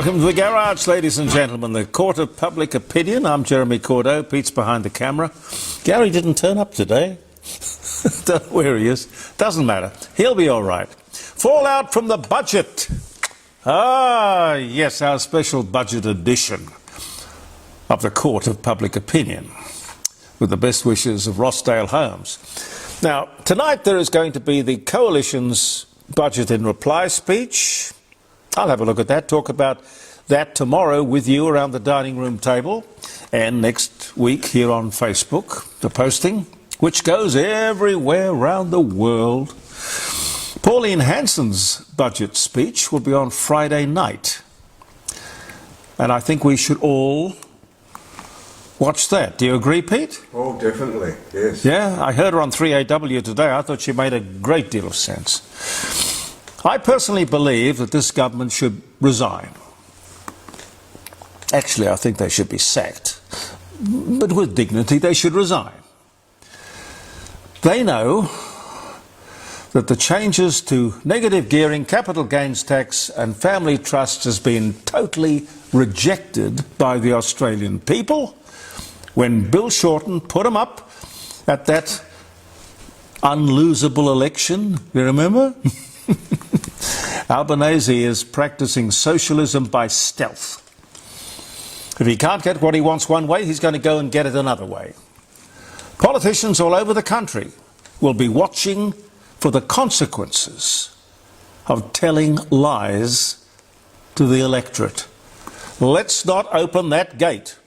Welcome to the Garage, ladies and gentlemen, the court of public opinion. I'm Jeremy Cordeaux. Pete's behind the camera. Gary didn't turn up today. Don't know where he is. Doesn't matter. He'll be all right. Fallout from the budget. Ah, yes, our special budget edition of the court of public opinion, with the best wishes of Rossdale Holmes. Now, tonight there is going to be the Coalition's budget in reply speech. I'll have a look at that, talk about that tomorrow with you around the dining room table, and next week here on Facebook, the posting, which goes everywhere around the world. Pauline Hanson's budget speech will be on Friday night, and I think we should all watch that. Do you agree, Pete? Oh, definitely, yes. Yeah, I heard her on 3AW today. I thought she made a great deal of sense. I personally believe that this government should resign. Actually, I think they should be sacked. But with dignity, they should resign. They know that the changes to negative gearing, capital gains tax and family trusts has been totally rejected by the Australian people when Bill Shorten put them up at that unlosable election. You remember? Albanese is practicing socialism by stealth. If he can't get what he wants one way, he's going to go and get it another way. Politicians all over the country will be watching for the consequences of telling lies to the electorate. Let's not open that gate.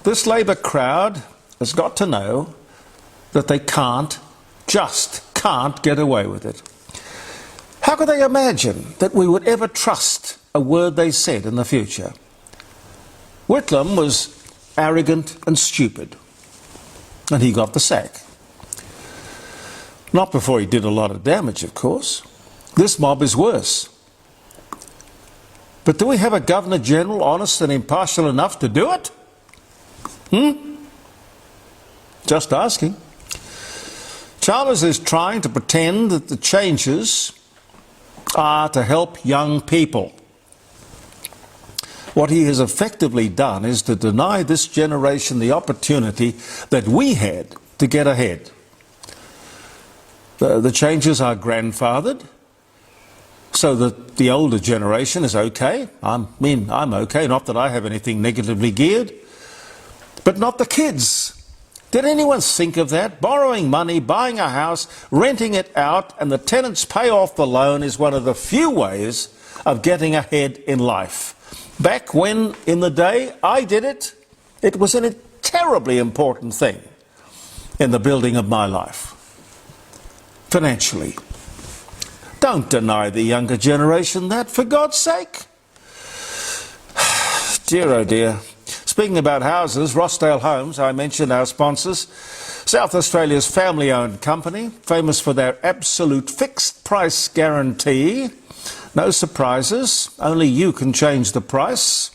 This Labor crowd has got to know that they just can't get away with it. How could they imagine that we would ever trust a word they said in the future? Whitlam was arrogant and stupid, and he got the sack. Not before he did a lot of damage, of course. This mob is worse. But do we have a Governor-General honest and impartial enough to do it? Just asking. Chalmers is trying to pretend that the changes are to help young people. What he has effectively done is to deny this generation the opportunity that we had to get ahead. The changes are grandfathered so that the older generation is okay. I'm okay, not that I have anything negatively geared, but not the kids. Did anyone think of that? Borrowing money, buying a house, renting it out, and the tenants pay off the loan is one of the few ways of getting ahead in life. Back when, in the day, I did it, it was a terribly important thing in the building of my life, financially. Don't deny the younger generation that, for God's sake. Dear, oh dear. Speaking about houses, Rossdale Homes, I mentioned our sponsors, South Australia's family-owned company, famous for their absolute fixed price guarantee. No surprises, only you can change the price,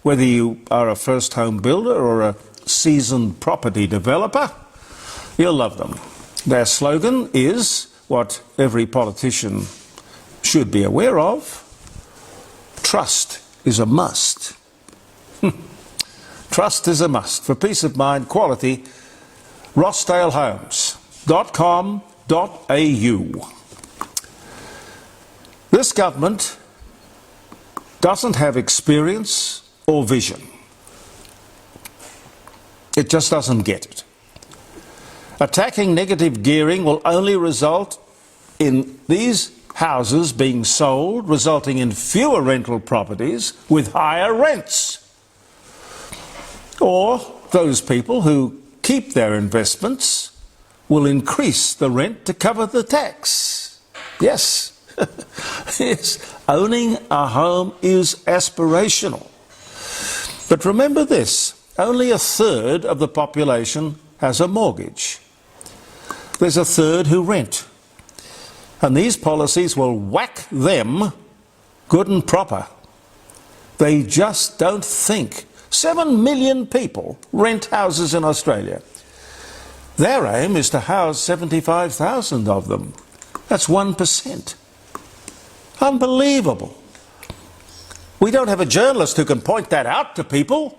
whether you are a first home builder or a seasoned property developer. You'll love them. Their slogan is what every politician should be aware of: trust is a must. Trust is a must. For peace of mind, quality, rossdalehomes.com.au. This government doesn't have experience or vision. It just doesn't get it. Attacking negative gearing will only result in these houses being sold, resulting in fewer rental properties with higher rents. Or those people who keep their investments will increase the rent to cover the tax. Yes, yes, owning a home is aspirational. But remember this, only a third of the population has a mortgage. There's a third who rent. And these policies will whack them good and proper. They just don't think. 7 million people rent houses in Australia. Their aim is to house 75,000 of them. That's 1%. Unbelievable. We don't have a journalist who can point that out to people.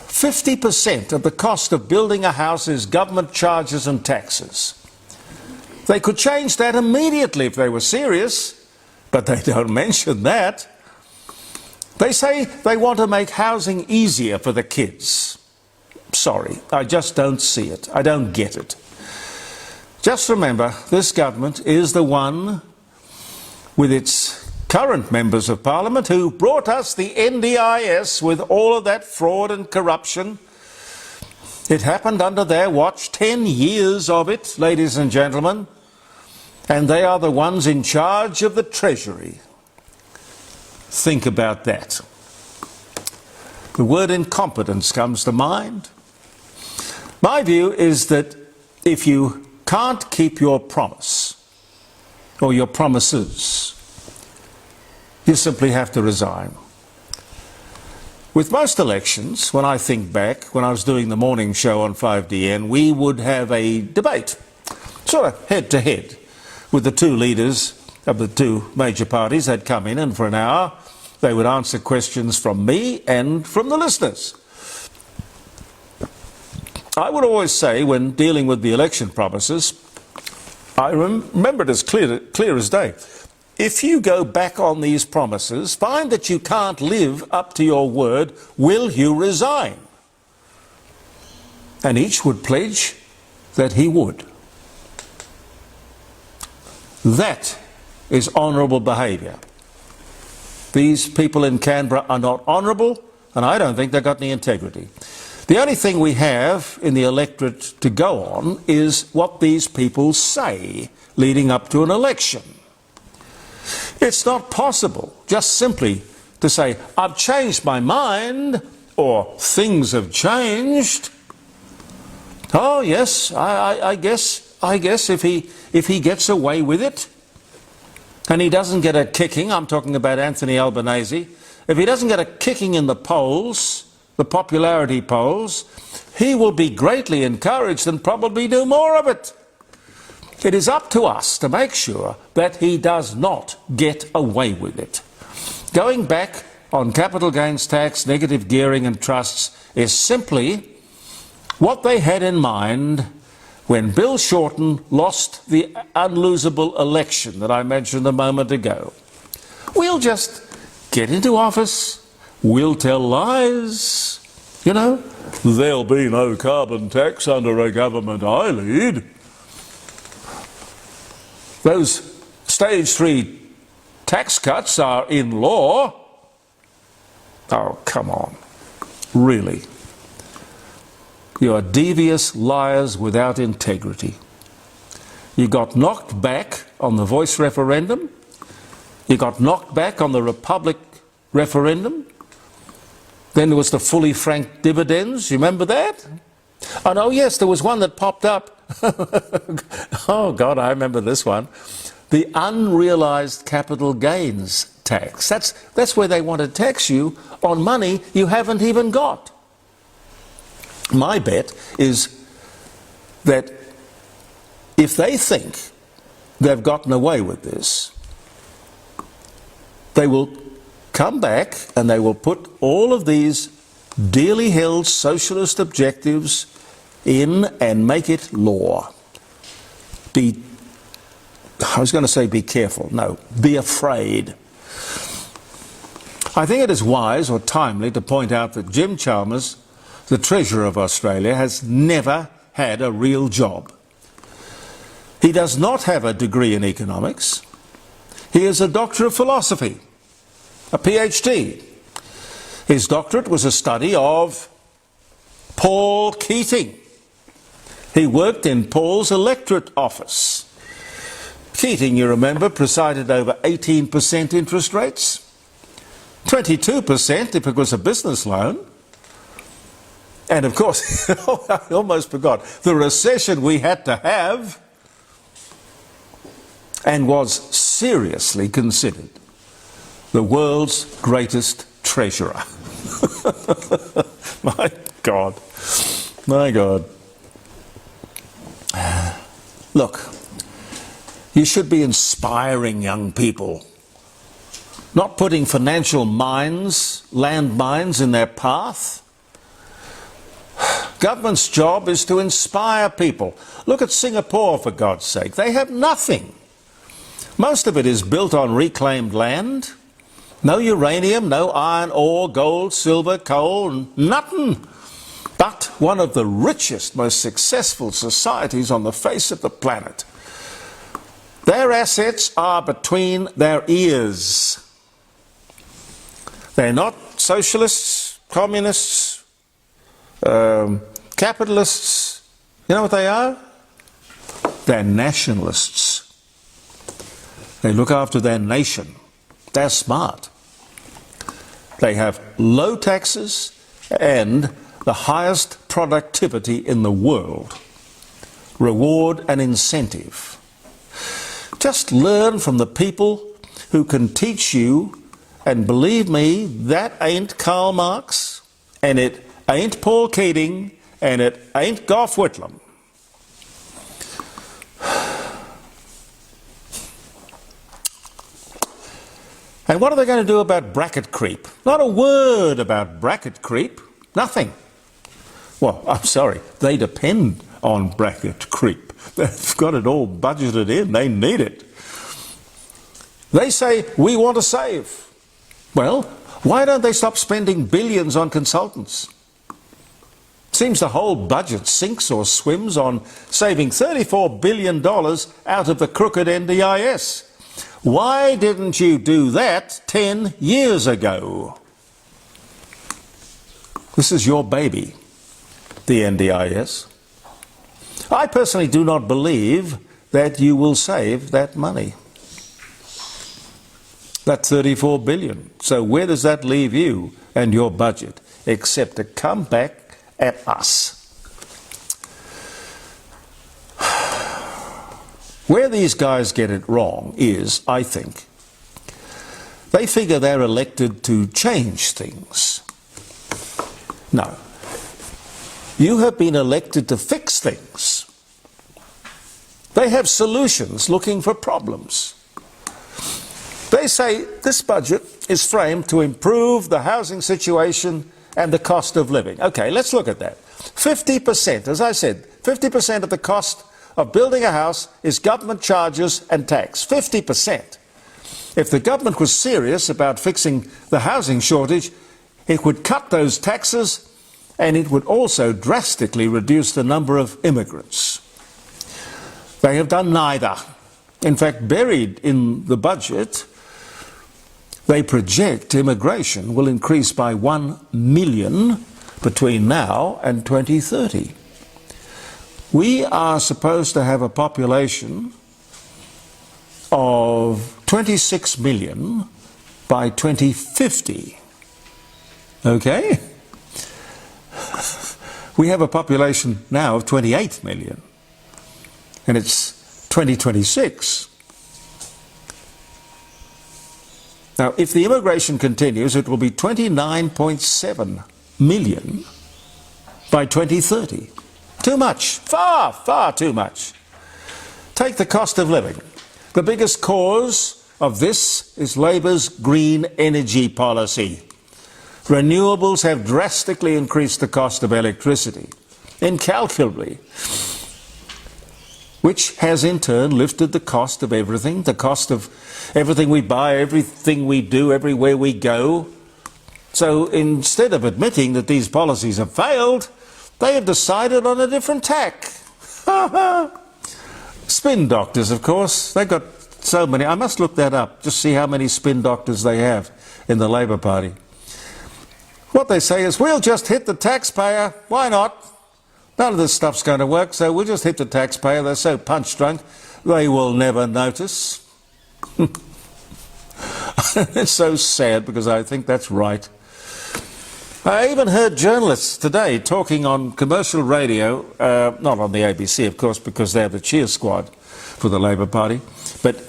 50% of the cost of building a house is government charges and taxes. They could change that immediately if they were serious, but they don't mention that. They say they want to make housing easier for the kids. Sorry, I just don't see it. I don't get it. Just remember, this government is the one with its current members of Parliament who brought us the NDIS with all of that fraud and corruption. It happened under their watch, 10 years of it, ladies and gentlemen, and they are the ones in charge of the Treasury. Think about that. The word incompetence comes to mind. My view is that if you can't keep your promise, or your promises, you simply have to resign. With most elections, when I think back, when I was doing the morning show on 5DN, we would have a debate, sort of head-to-head, with the two leaders of the two major parties. They'd come in, and for an hour they would answer questions from me and from the listeners. I would always say, when dealing with the election promises, I remember it as clear as day. If you go back on these promises, find that you can't live up to your word, will you resign? And each would pledge that he would. That is honourable behaviour. These people in Canberra are not honourable, and I don't think they've got any integrity. The only thing we have in the electorate to go on is what these people say leading up to an election. It's not possible just simply to say, I've changed my mind, or things have changed. Oh yes, I guess if he gets away with it, and he doesn't get a kicking, I'm talking about Anthony Albanese, if he doesn't get a kicking in the polls, the popularity polls, he will be greatly encouraged and probably do more of it. It is up to us to make sure that he does not get away with it. Going back on capital gains tax, negative gearing and trusts is simply what they had in mind when Bill Shorten lost the unlosable election that I mentioned a moment ago. We'll just get into office, we'll tell lies, you know, there'll be no carbon tax under a government I lead. Those stage 3 tax cuts are in law. Oh, come on. Really. You are devious liars without integrity. You got knocked back on the voice referendum. You got knocked back on the Republic referendum. Then there was the fully franked dividends. You remember that? And oh yes, there was one that popped up. Oh God, I remember this one. The unrealised capital gains tax. That's where they want to tax you on money you haven't even got. My bet is that if they think they've gotten away with this, they will come back and they will put all of these dearly held socialist objectives in and make it law. I was going to say be careful. No, be afraid. I think it is wise or timely to point out that Jim Chalmers, the Treasurer of Australia, has never had a real job. He does not have a degree in economics. He is a Doctor of Philosophy, a PhD. His doctorate was a study of Paul Keating. He worked in Paul's electorate office. Keating, you remember, presided over 18% interest rates, 22% if it was a business loan. And of course, I almost forgot, the recession we had to have, and was seriously considered the world's greatest treasurer. My God. My God. Look, you should be inspiring young people. not putting financial landmines in their path. Government's job is to inspire people. Look at Singapore, for God's sake. They have nothing. Most of it is built on reclaimed land. No uranium, no iron ore, gold, silver, coal, nothing. But one of the richest, most successful societies on the face of the planet. Their assets are between their ears. They're not socialists, communists, capitalists. You know what they are? They're nationalists. They look after their nation. They're smart. They have low taxes and the highest productivity in the world. Reward and incentive. Just learn from the people who can teach you, and believe me, that ain't Karl Marx, and it ain't Paul Keating, and it ain't Gough Whitlam. And what are they going to do about bracket creep? Not a word about bracket creep. Nothing. Well, I'm sorry, they depend on bracket creep. They've got it all budgeted in. They need it. They say, we want to save. Well, why don't they stop spending billions on consultants? Seems the whole budget sinks or swims on saving $34 billion out of the crooked NDIS. Why didn't you do that 10 years ago? This is your baby, the NDIS. I personally do not believe that you will save that money. That's $34 billion. So where does that leave you and your budget, except to come back at us? Where these guys get it wrong is, I think, they figure they're elected to change things. No. You have been elected to fix things. They have solutions looking for problems. They say this budget is framed to improve the housing situation and the cost of living. Okay, let's look at that. 50%, as I said, 50% of the cost of building a house is government charges and tax. 50%. If the government was serious about fixing the housing shortage, it would cut those taxes, and it would also drastically reduce the number of immigrants. They have done neither. In fact, buried in the budget, they project immigration will increase by 1 million between now and 2030. We are supposed to have a population of 26 million by 2050. Okay? We have a population now of 28 million, and it's 2026. Now, if the immigration continues, it will be 29.7 million by 2030. Too much. Far, far too much. Take the cost of living. The biggest cause of this is Labour's green energy policy. Renewables have drastically increased the cost of electricity, incalculably, which has in turn lifted the cost of everything, the cost of everything we buy, everything we do, everywhere we go. So instead of admitting that these policies have failed, they have decided on a different tack. Spin doctors, of course. They've got so many. I must look that up, just see how many spin doctors they have in the Labour Party. What they say is, we'll just hit the taxpayer. Why not? None of this stuff's going to work, so we'll just hit the taxpayer. They're so punch-drunk, they will never notice. It's so sad, because I think that's right. I even heard journalists today talking on commercial radio, not on the ABC, of course, because they're the cheer squad for the Labour Party, but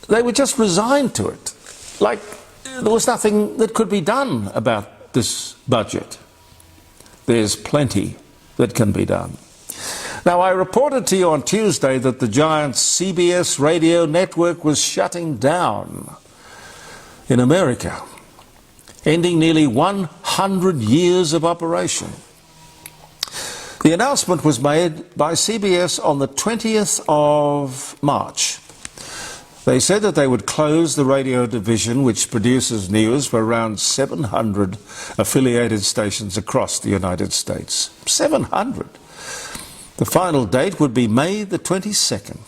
they were just resigned to it. Like there was nothing that could be done about this budget. There's plenty that can be done. Now, I reported to you on Tuesday that the giant CBS Radio Network was shutting down. in America, ending nearly 100 years of operation. The announcement was made by CBS on the 20th of March. They said that they would close the radio division which produces news for around 700 affiliated stations across the United States. 700. The final date would be May the 22nd.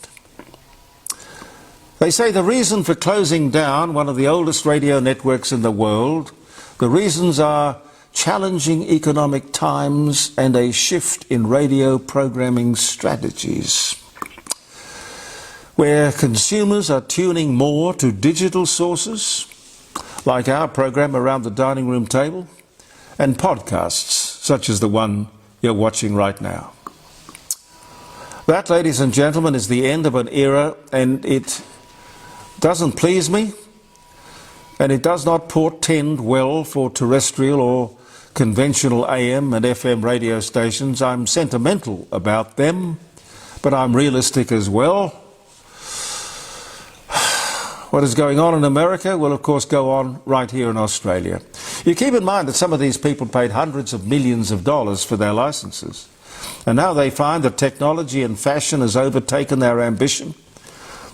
They say the reason for closing down one of the oldest radio networks in the world, the reasons are challenging economic times and a shift in radio programming strategies, where consumers are tuning more to digital sources, like our program Around the Dining Room Table, and podcasts, such as the one you're watching right now. That, ladies and gentlemen, is the end of an era, and it doesn't please me, and it does not portend well for terrestrial or conventional AM and FM radio stations. I'm sentimental about them, but I'm realistic as well. What is going on in America will, of course, go on right here in Australia. You keep in mind that some of these people paid hundreds of millions of dollars for their licenses, and now they find that technology and fashion has overtaken their ambition,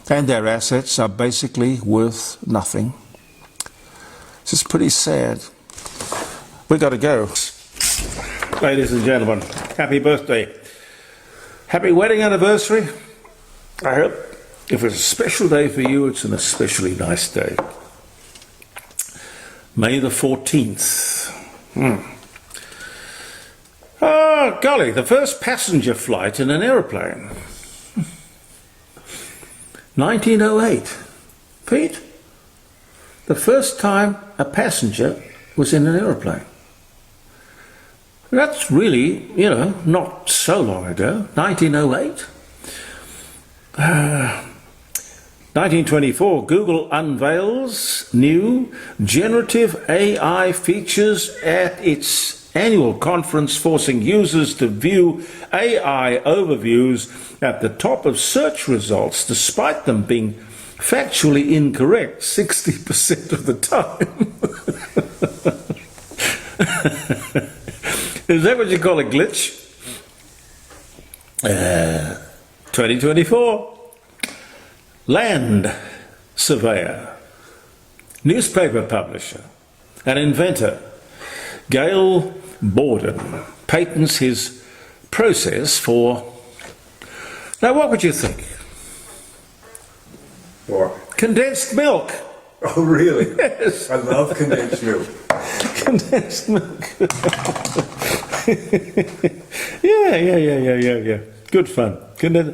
and their assets are basically worth nothing. This is pretty sad. We've got to go. Ladies and gentlemen, happy birthday. Happy wedding anniversary. I hope if it's a special day for you, it's an especially nice day. May the 14th. Oh, golly, the first passenger flight in an aeroplane. 1908. Pete? The first time a passenger was in an aeroplane. That's really, not so long ago. 1908. 1924, Google unveils new generative AI features at its annual conference, forcing users to view AI overviews at the top of search results, despite them being factually incorrect 60% of the time. Is that what you call a glitch? 2024. Land surveyor, newspaper publisher, and inventor Gail Borden patents his process for... Now, what would you think? What? Condensed milk. Oh, really? Yes. I love condensed milk. Condensed milk. Yeah. Good fun.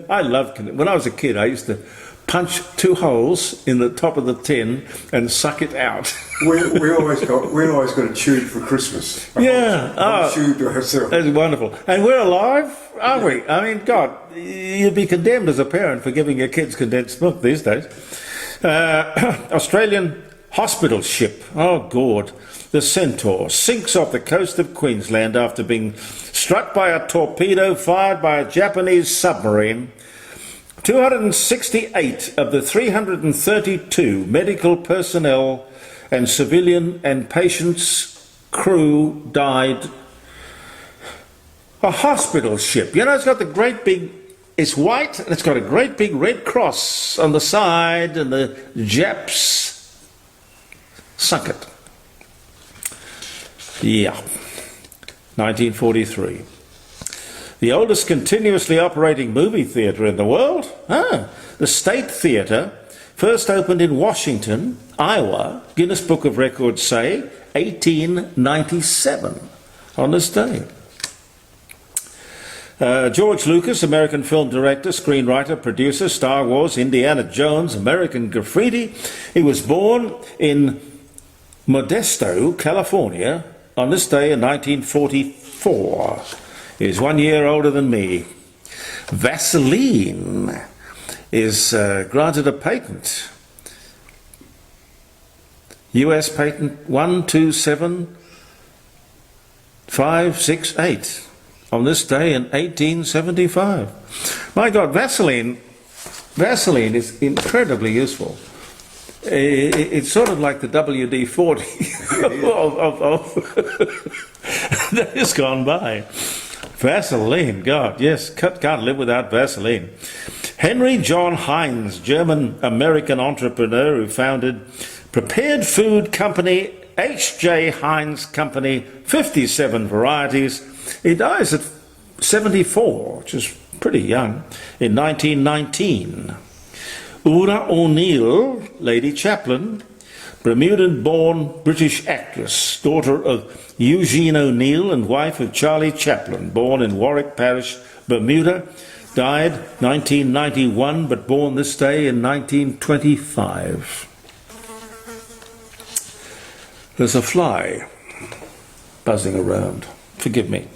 I love condensed. When I was a kid, I used to punch 2 holes in the top of the tin and suck it out. we always got a tube for Christmas. Yeah. Tube to ourselves. That's wonderful. And we're alive, aren't we? I mean, God, you'd be condemned as a parent for giving your kids condensed milk these days. Australian hospital ship, oh God, the Centaur, sinks off the coast of Queensland after being struck by a torpedo fired by a Japanese submarine. 268 of the 332 medical personnel and civilian and patients' crew died. A hospital ship, it's got the great big, it's white and it's got a great big red cross on the side, and the Japs sunk it. Yeah. 1943. The oldest continuously operating movie theatre in the world? The State Theatre, first opened in Washington, Iowa, Guinness Book of Records say, 1897, on this day. George Lucas, American film director, screenwriter, producer, Star Wars, Indiana Jones, American Graffiti. He was born in Modesto, California, on this day in 1944. He's 1 year older than me. Vaseline is granted a patent. US patent 127568 on this day in 1875. My God, Vaseline is incredibly useful. It's sort of like the WD-40 of days gone by. Vaseline, God, yes, can't live without Vaseline. Henry John Heinz, German-American entrepreneur who founded prepared food company H.J. Heinz Company, 57 varieties. He dies at 74, which is pretty young, in 1919. Ura O'Neill, Lady Chaplin, Bermudan-born British actress, daughter of Eugene O'Neill and wife of Charlie Chaplin, born in Warwick Parish, Bermuda, died 1991, but born this day in 1925. There's a fly buzzing around. Forgive me.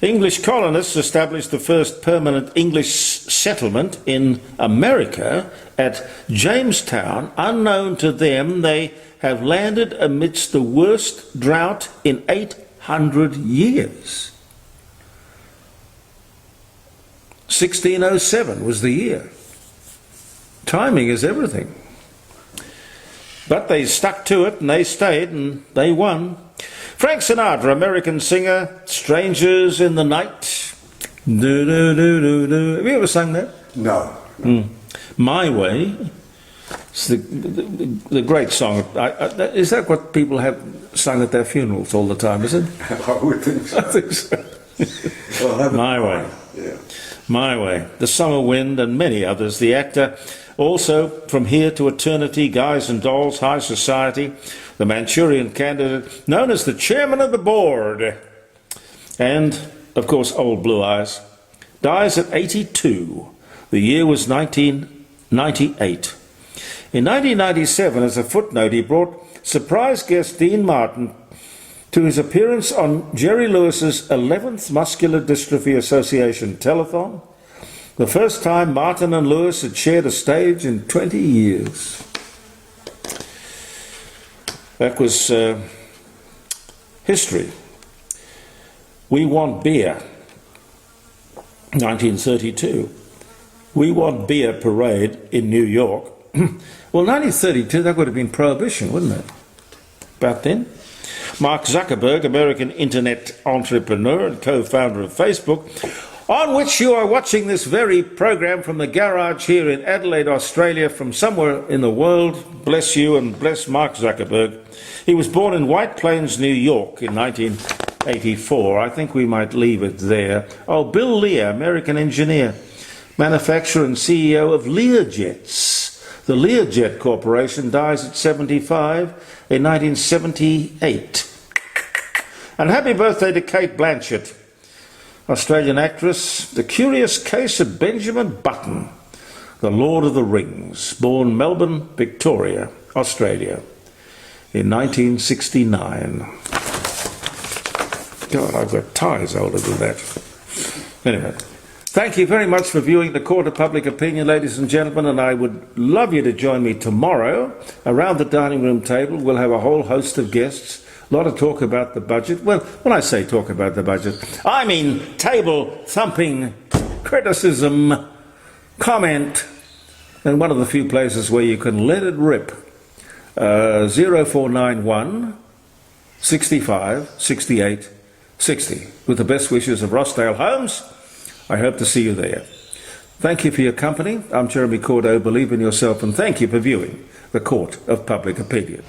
English colonists established the first permanent English settlement in America at Jamestown. Unknown to them, they have landed amidst the worst drought in 800 years. 1607 was the year. Timing is everything. But they stuck to it and they stayed and they won. Frank Sinatra, American singer, Strangers in the Night. Do, do, do, do, do. Have you ever sung that? No. My Way. It's the great song. Is that what people have sung at their funerals all the time, is it? I would think so. I think so. Well, My Way. Yeah. My Way, The Summer Wind, and many others. The actor, also From Here to Eternity, Guys and Dolls, High Society, the Manchurian Candidate, known as the chairman of the board, and, of course, Old Blue Eyes, dies at 82. The year was 1998. In 1997, as a footnote, he brought surprise guest Dean Martin to his appearance on Jerry Lewis's 11th Muscular Dystrophy Association telethon, the first time Martin and Lewis had shared a stage in 20 years. That was history. We Want Beer, 1932. We Want Beer parade in New York. Well, 1932, that would have been Prohibition, wouldn't it? About then. Mark Zuckerberg, American internet entrepreneur and co-founder of Facebook, on which you are watching this very program from the garage here in Adelaide, Australia, from somewhere in the world. Bless you and bless Mark Zuckerberg. He was born in White Plains, New York in 1984. I think we might leave it there. Oh, Bill Lear, American engineer, manufacturer and CEO of Learjets. The Learjet Corporation, dies at 75 in 1978. And happy birthday to Kate Blanchett, Australian actress. The Curious Case of Benjamin Button, The Lord of the Rings, born Melbourne, Victoria, Australia, in 1969. God, I've got ties older than that. Anyway, thank you very much for viewing the Court of Public Opinion, ladies and gentlemen, and I would love you to join me tomorrow around the dining room table. We'll have a whole host of guests. A lot of talk about the budget. Well, when I say talk about the budget, I mean table-thumping criticism, comment, and one of the few places where you can let it rip. 0491 65 68 60. With the best wishes of Rossdale Holmes, I hope to see you there. Thank you for your company. I'm Jeremy Cordeaux. Believe in yourself, and thank you for viewing the Court of Public Opinion.